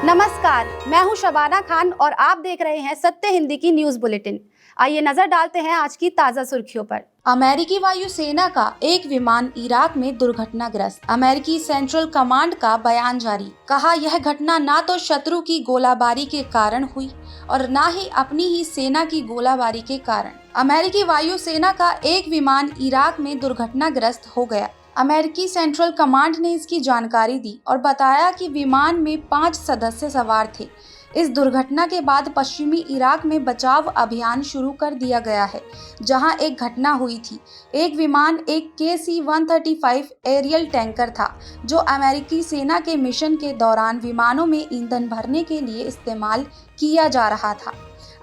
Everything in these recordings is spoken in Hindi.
नमस्कार, मैं हूं शबाना खान और आप देख रहे हैं सत्य हिंदी की न्यूज बुलेटिन। आइए नजर डालते हैं आज की ताजा सुर्खियों पर। अमेरिकी वायुसेना का एक विमान इराक में दुर्घटनाग्रस्त। अमेरिकी सेंट्रल कमांड का बयान जारी। कहा यह घटना ना तो शत्रु की गोलाबारी के कारण हुई और ना ही अपनी ही सेना की गोलाबारी के कारण। अमेरिकी वायुसेना का एक विमान इराक में दुर्घटनाग्रस्त हो गया। अमेरिकी सेंट्रल कमांड ने इसकी जानकारी दी और बताया कि विमान में 5 सदस्य सवार थे। इस दुर्घटना के बाद पश्चिमी इराक में बचाव अभियान शुरू कर दिया गया है, जहां एक घटना हुई थी। एक विमान एक KC-135 एरियल टैंकर था, जो अमेरिकी सेना के मिशन के दौरान विमानों में ईंधन भरने के लिए इस्तेमाल किया जा रहा था।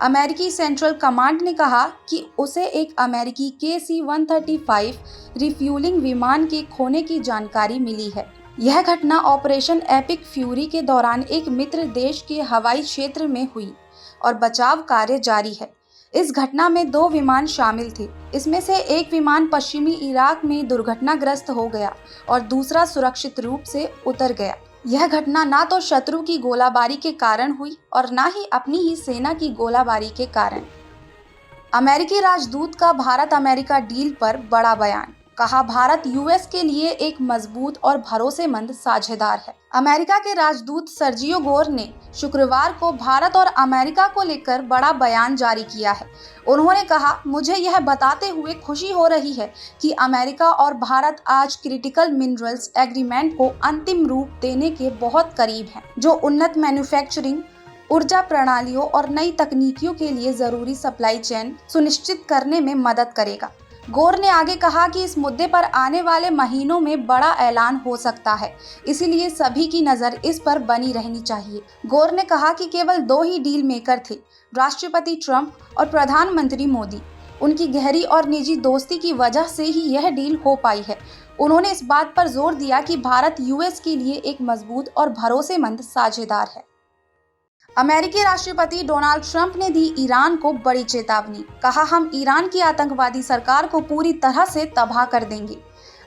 अमेरिकी सेंट्रल कमांड ने कहा कि उसे एक अमेरिकी KC-135 रिफ्यूलिंग विमान के खोने की जानकारी मिली है। यह घटना ऑपरेशन एपिक फ्यूरी के दौरान एक मित्र देश के हवाई क्षेत्र में हुई और बचाव कार्य जारी है। इस घटना में 2 विमान शामिल थे। इसमें से एक विमान पश्चिमी इराक में दुर्घटनाग्रस्त हो गया और दूसरा सुरक्षित रूप से उतर गया। यह घटना ना तो शत्रु की गोलाबारी के कारण हुई और ना ही अपनी ही सेना की गोलाबारी के कारण। अमेरिकी राजदूत का भारत अमेरिका डील पर बड़ा बयान। कहा भारत यूएस के लिए एक मजबूत और भरोसेमंद साझेदार है। अमेरिका के राजदूत सर्जियो गोर ने शुक्रवार को भारत और अमेरिका को लेकर बड़ा बयान जारी किया है। उन्होंने कहा, मुझे यह बताते हुए खुशी हो रही है कि अमेरिका और भारत आज क्रिटिकल मिनरल्स एग्रीमेंट को अंतिम रूप देने के बहुत करीब हैं, जो उन्नत मैन्युफैक्चरिंग, ऊर्जा प्रणालियों और नई तकनीकियों के लिए जरूरी सप्लाई चेन सुनिश्चित करने में मदद करेगा। गोर ने आगे कहा कि इस मुद्दे पर आने वाले महीनों में बड़ा ऐलान हो सकता है, इसीलिए सभी की नज़र इस पर बनी रहनी चाहिए। गोर ने कहा कि केवल 2 ही डील मेकर थे, राष्ट्रपति ट्रंप और प्रधानमंत्री मोदी। उनकी गहरी और निजी दोस्ती की वजह से ही यह डील हो पाई है। उन्होंने इस बात पर जोर दिया कि भारत यूएस के लिए एक मजबूत और भरोसेमंद साझेदार है। अमेरिकी राष्ट्रपति डोनाल्ड ट्रंप ने दी ईरान को बड़ी चेतावनी। कहा, हम ईरान की आतंकवादी सरकार को पूरी तरह से तबाह कर देंगे।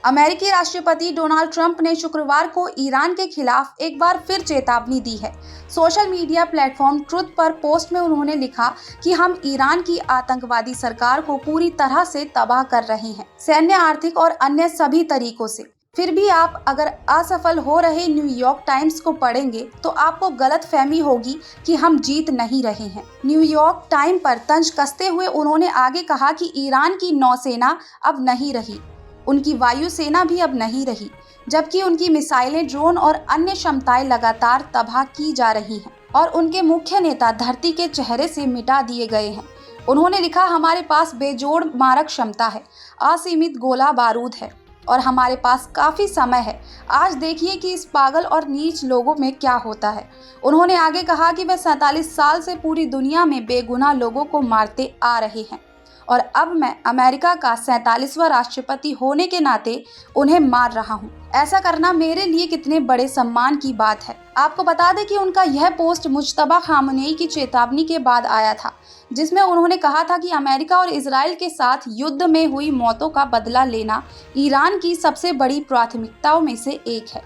अमेरिकी राष्ट्रपति डोनाल्ड ट्रंप ने शुक्रवार को ईरान के खिलाफ एक बार फिर चेतावनी दी है। सोशल मीडिया प्लेटफॉर्म ट्रुथ पर पोस्ट में उन्होंने लिखा कि हम ईरान की आतंकवादी सरकार को पूरी तरह से तबाह कर रहे हैं, सैन्य, आर्थिक और अन्य सभी तरीकों से। फिर भी आप अगर असफल हो रहे न्यूयॉर्क टाइम्स को पढ़ेंगे तो आपको गलतफहमी होगी कि हम जीत नहीं रहे हैं। न्यूयॉर्क टाइम पर तंज कसते हुए उन्होंने आगे कहा कि ईरान की नौसेना अब नहीं रही, उनकी वायुसेना भी अब नहीं रही, जबकि उनकी मिसाइलें, ड्रोन और अन्य क्षमताएं लगातार तबाह की जा रही हैं और उनके मुख्य नेता धरती के चेहरे से मिटा दिए गए हैं। उन्होंने लिखा, हमारे पास बेजोड़ मारक क्षमता है, असीमित गोला बारूद है और हमारे पास काफ़ी समय है। आज देखिए कि इस पागल और नीच लोगों में क्या होता है। उन्होंने आगे कहा कि वे 47 साल से पूरी दुनिया में बेगुनाह लोगों को मारते आ रहे हैं और अब मैं अमेरिका का 47वां राष्ट्रपति होने के नाते उन्हें मार रहा हूं। ऐसा करना मेरे लिए कितने बड़े सम्मान की बात है। आपको बता दें कि उनका यह पोस्ट मुज्तबा खामनेई की चेतावनी के बाद आया था, जिसमें उन्होंने कहा था कि अमेरिका और इजराइल के साथ युद्ध में हुई मौतों का बदला लेना ईरान की सबसे बड़ी प्राथमिकताओं में से एक है।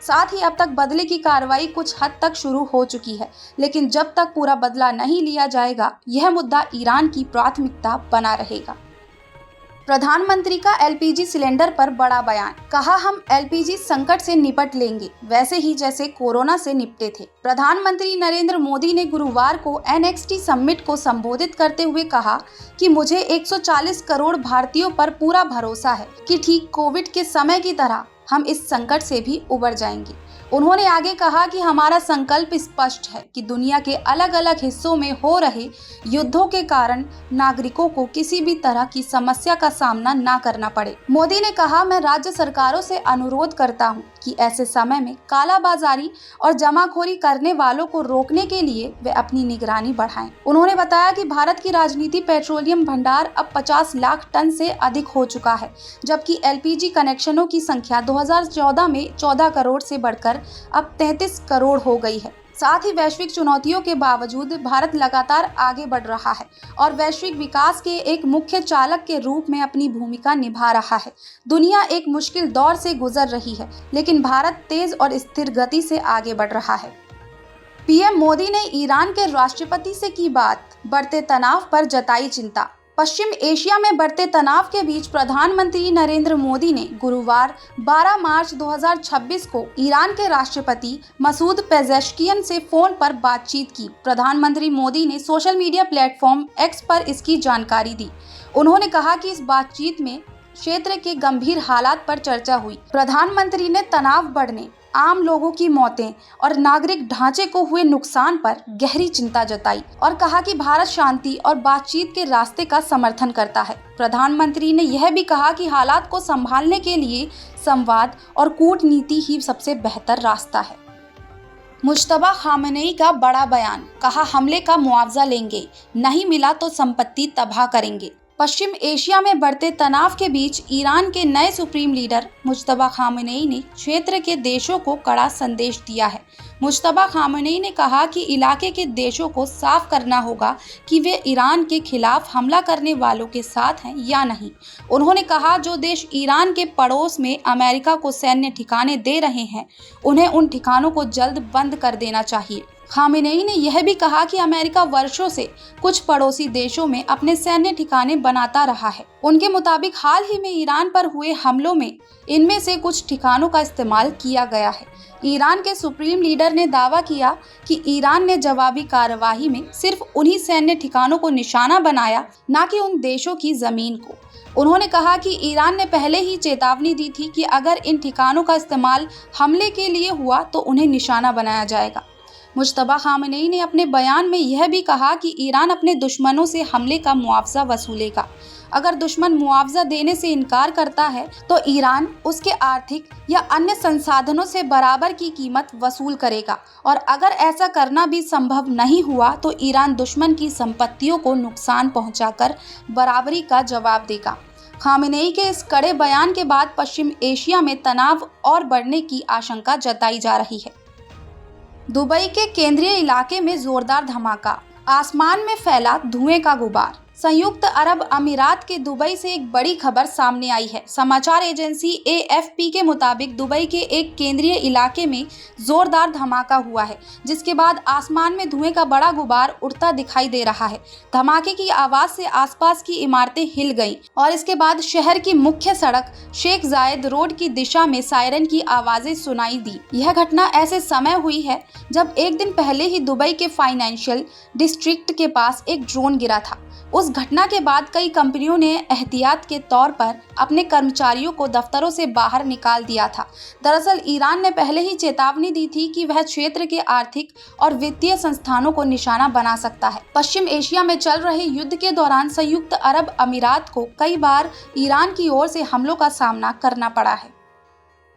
साथ ही अब तक बदले की कार्रवाई कुछ हद तक शुरू हो चुकी है, लेकिन जब तक पूरा बदला नहीं लिया जाएगा, यह मुद्दा ईरान की प्राथमिकता बना रहेगा। प्रधानमंत्री का LPG सिलेंडर पर बड़ा बयान। कहा, हम LPG संकट से निपट लेंगे, वैसे ही जैसे कोरोना से निपटे थे। प्रधानमंत्री नरेंद्र मोदी ने गुरुवार को NXT समिट को संबोधित करते हुए कहा कि मुझे 140 करोड़ भारतीयों पर पूरा भरोसा है कि ठीक कोविड के समय की तरह हम इस संकट से भी उबर जाएंगे। उन्होंने आगे कहा कि हमारा संकल्प स्पष्ट है कि दुनिया के अलग अलग हिस्सों में हो रहे युद्धों के कारण नागरिकों को किसी भी तरह की समस्या का सामना न करना पड़े। मोदी ने कहा, मैं राज्य सरकारों से अनुरोध करता हूं कि ऐसे समय में कालाबाजारी और जमाखोरी करने वालों को रोकने के लिए वे अपनी निगरानी बढ़ाएं। उन्होंने बताया कि भारत की राजनीति पेट्रोलियम भंडार अब 50 लाख टन से अधिक हो चुका है, जबकि LPG कनेक्शनों की संख्या 2014 में 14 करोड़ से बढ़कर अब 33 करोड़ हो गई है। साथ ही वैश्विक चुनौतियों के बावजूद भारत लगातार आगे बढ़ रहा है और वैश्विक विकास के एक मुख्य चालक के रूप में अपनी भूमिका निभा रहा है। दुनिया एक मुश्किल दौर से गुजर रही है, लेकिन भारत तेज और स्थिर गति से आगे बढ़ रहा है। पीएम मोदी ने ईरान के राष्ट्रपति से की बात, बढ़ते तनाव पर जताई चिंता। पश्चिम एशिया में बढ़ते तनाव के बीच प्रधानमंत्री नरेंद्र मोदी ने गुरुवार 12 मार्च 2026 को ईरान के राष्ट्रपति मसूद पेजेश्कियन से फोन पर बातचीत की। प्रधानमंत्री मोदी ने सोशल मीडिया प्लेटफॉर्म एक्स पर इसकी जानकारी दी। उन्होंने कहा कि इस बातचीत में क्षेत्र के गंभीर हालात पर चर्चा हुई। प्रधानमंत्री ने तनाव बढ़ने, आम लोगों की मौतें और नागरिक ढांचे को हुए नुकसान पर गहरी चिंता जताई और कहा कि भारत शांति और बातचीत के रास्ते का समर्थन करता है। प्रधानमंत्री ने यह भी कहा कि हालात को संभालने के लिए संवाद और कूटनीति ही सबसे बेहतर रास्ता है। मुज्तबा खामेनेई का बड़ा बयान, कहा हमले का मुआवजा लेंगे, नहीं मिला तो संपत्ति तबाह करेंगे। पश्चिम एशिया में बढ़ते तनाव के बीच ईरान के नए सुप्रीम लीडर मुज्तबा खामेनेई ने क्षेत्र के देशों को कड़ा संदेश दिया है। मुज्तबा खामेनेई ने कहा कि इलाके के देशों को साफ करना होगा कि वे ईरान के खिलाफ हमला करने वालों के साथ हैं या नहीं। उन्होंने कहा जो देश ईरान के पड़ोस में अमेरिका को सैन्य ठिकाने दे रहे हैं, उन्हें उन ठिकानों को जल्द बंद कर देना चाहिए। खामेनेई ने यह भी कहा कि अमेरिका वर्षों से कुछ पड़ोसी देशों में अपने सैन्य ठिकाने बनाता रहा है। उनके मुताबिक हाल ही में ईरान पर हुए हमलों में इनमें से कुछ ठिकानों का इस्तेमाल किया गया है। ईरान के सुप्रीम लीडर ने दावा किया कि ईरान ने जवाबी कार्यवाही में सिर्फ उन्हीं सैन्य ठिकानों को निशाना बनाया, न कि उन देशों की जमीन को। उन्होंने कहा कि ईरान ने पहले ही चेतावनी दी थी कि अगर इन ठिकानों का इस्तेमाल हमले के लिए हुआ तो उन्हें निशाना बनाया जाएगा। मुज्तबा खामेनेई ने अपने बयान में यह भी कहा कि ईरान अपने दुश्मनों से हमले का मुआवजा वसूलेगा। अगर दुश्मन मुआवजा देने से इनकार करता है तो ईरान उसके आर्थिक या अन्य संसाधनों से बराबर की कीमत वसूल करेगा, और अगर ऐसा करना भी संभव नहीं हुआ तो ईरान दुश्मन की संपत्तियों को नुकसान पहुंचाकर बराबरी का जवाब देगा। खामेनेई के इस कड़े बयान के बाद पश्चिम एशिया में तनाव और बढ़ने की आशंका जताई जा रही है। दुबई के केंद्रीय इलाके में जोरदार धमाका, आसमान में फैला धुएं का गुबार। संयुक्त अरब अमीरात के दुबई से एक बड़ी खबर सामने आई है। समाचार एजेंसी AFP के मुताबिक दुबई के एक केंद्रीय इलाके में जोरदार धमाका हुआ है, जिसके बाद आसमान में धुएं का बड़ा गुबार उड़ता दिखाई दे रहा है। धमाके की आवाज से आसपास की इमारतें हिल गईं और इसके बाद शहर की मुख्य सड़क शेख जायद रोड की दिशा में सायरन की आवाजें सुनाई दी। यह घटना ऐसे समय हुई है जब एक दिन पहले ही दुबई के फाइनेंशियल डिस्ट्रिक्ट के पास एक ड्रोन गिरा था। उस घटना के बाद कई कंपनियों ने एहतियात के तौर पर अपने कर्मचारियों को दफ्तरों से बाहर निकाल दिया था। दरअसल ईरान ने पहले ही चेतावनी दी थी कि वह क्षेत्र के आर्थिक और वित्तीय संस्थानों को निशाना बना सकता है। पश्चिम एशिया में चल रहे युद्ध के दौरान संयुक्त अरब अमीरात को कई बार ईरान की ओर से हमलों का सामना करना पड़ा है।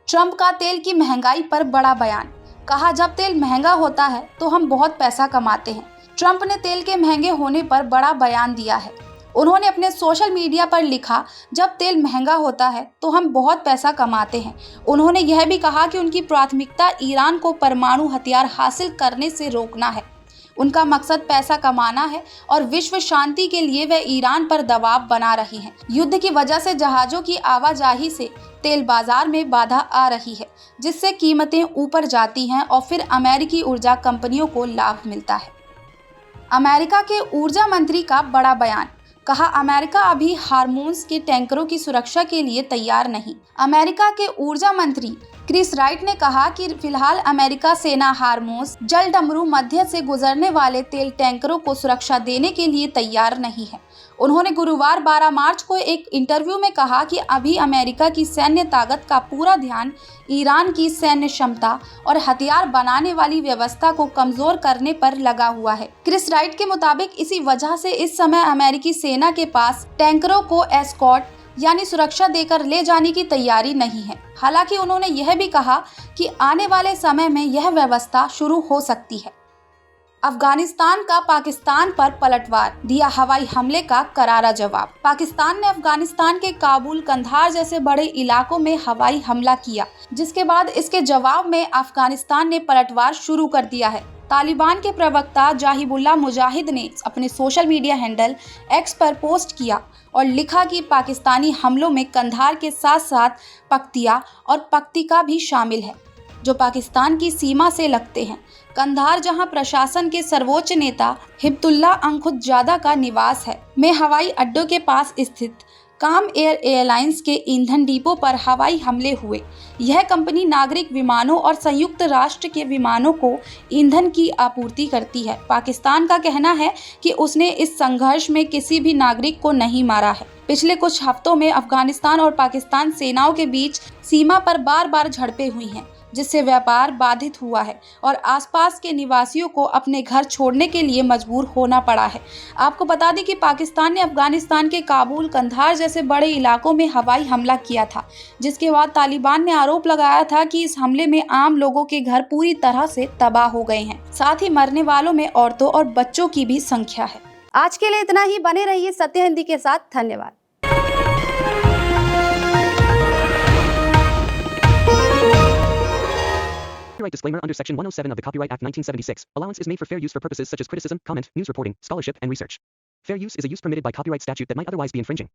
ट्रंप का तेल की महंगाई पर बड़ा बयान, कहा जब तेल महंगा होता है तो हम बहुत पैसा कमाते हैं। ट्रंप ने तेल के महंगे होने पर बड़ा बयान दिया है। उन्होंने अपने सोशल मीडिया पर लिखा, जब तेल महंगा होता है तो हम बहुत पैसा कमाते हैं। उन्होंने यह भी कहा कि उनकी प्राथमिकता ईरान को परमाणु हथियार हासिल करने से रोकना है। उनका मकसद पैसा कमाना है और विश्व शांति के लिए वे ईरान पर दबाव बना रही हैं। युद्ध की वजह से जहाज़ों की आवाजाही से तेल बाजार में बाधा आ रही है, जिससे कीमतें ऊपर जाती हैं और फिर अमेरिकी ऊर्जा कंपनियों को लाभ मिलता है। अमेरिका के ऊर्जा मंत्री का बड़ा बयान, कहा अमेरिका अभी हार्मोन्स के टैंकरों की सुरक्षा के लिए तैयार नहीं। अमेरिका के ऊर्जा मंत्री क्रिस राइट ने कहा कि फिलहाल अमेरिका सेना हार्मोन्स जल डमरू मध्य से गुजरने वाले तेल टैंकरों को सुरक्षा देने के लिए तैयार नहीं है। उन्होंने गुरुवार 12 मार्च को एक इंटरव्यू में कहा कि अभी अमेरिका की सैन्य ताकत का पूरा ध्यान ईरान की सैन्य क्षमता और हथियार बनाने वाली व्यवस्था को कमजोर करने पर लगा हुआ है। क्रिस राइट के मुताबिक इसी वजह से इस समय अमेरिकी सेना के पास टैंकरों को एस्कॉर्ट यानी सुरक्षा देकर ले जाने की तैयारी नहीं है। हालांकि उन्होंने यह भी कहा कि आने वाले समय में यह व्यवस्था शुरू हो सकती है। अफगानिस्तान का पाकिस्तान पर पलटवार, दिया हवाई हमले का करारा जवाब। पाकिस्तान ने अफगानिस्तान के काबुल, कंधार जैसे बड़े इलाकों में हवाई हमला किया, जिसके बाद इसके जवाब में अफगानिस्तान ने पलटवार शुरू कर दिया है। तालिबान के प्रवक्ता जाहिबुल्लाह मुजाहिद ने अपने सोशल मीडिया हैंडल एक्स पर पोस्ट किया और लिखा कि पाकिस्तानी हमलों में कंधार के साथ साथ पक्तिया और पक्तिका भी शामिल है। जो पाकिस्तान की सीमा से लगते हैं। कंधार, जहां प्रशासन के सर्वोच्च नेता हिब्तुल्ला अंखुजादा का निवास है, में हवाई अड्डों के पास स्थित काम एयर एयरलाइंस के ईंधन डिपो पर हवाई हमले हुए। यह कंपनी नागरिक विमानों और संयुक्त राष्ट्र के विमानों को ईंधन की आपूर्ति करती है। पाकिस्तान का कहना है कि उसने इस संघर्ष में किसी भी नागरिक को नहीं मारा है। पिछले कुछ हफ्तों में अफगानिस्तान और पाकिस्तान सेनाओं के बीच सीमा पर बार बार झड़पें हुई हैं, जिससे व्यापार बाधित हुआ है और आसपास के निवासियों को अपने घर छोड़ने के लिए मजबूर होना पड़ा है। आपको बता दें कि पाकिस्तान ने अफगानिस्तान के काबुल, कंधार जैसे बड़े इलाकों में हवाई हमला किया था, जिसके बाद तालिबान ने आरोप लगाया था कि इस हमले में आम लोगों के घर पूरी तरह से तबाह हो गए हैं। साथ ही मरने वालों में औरतों और बच्चों की भी संख्या है। आज के लिए इतना ही। बने रहिए सत्य हिंदी के साथ। धन्यवाद। Copyright disclaimer under Section 107 of the Copyright Act 1976. Allowance is made for fair use for purposes such as criticism, comment, news reporting, scholarship, and research. Fair use is a use permitted by copyright statute that might otherwise be infringing.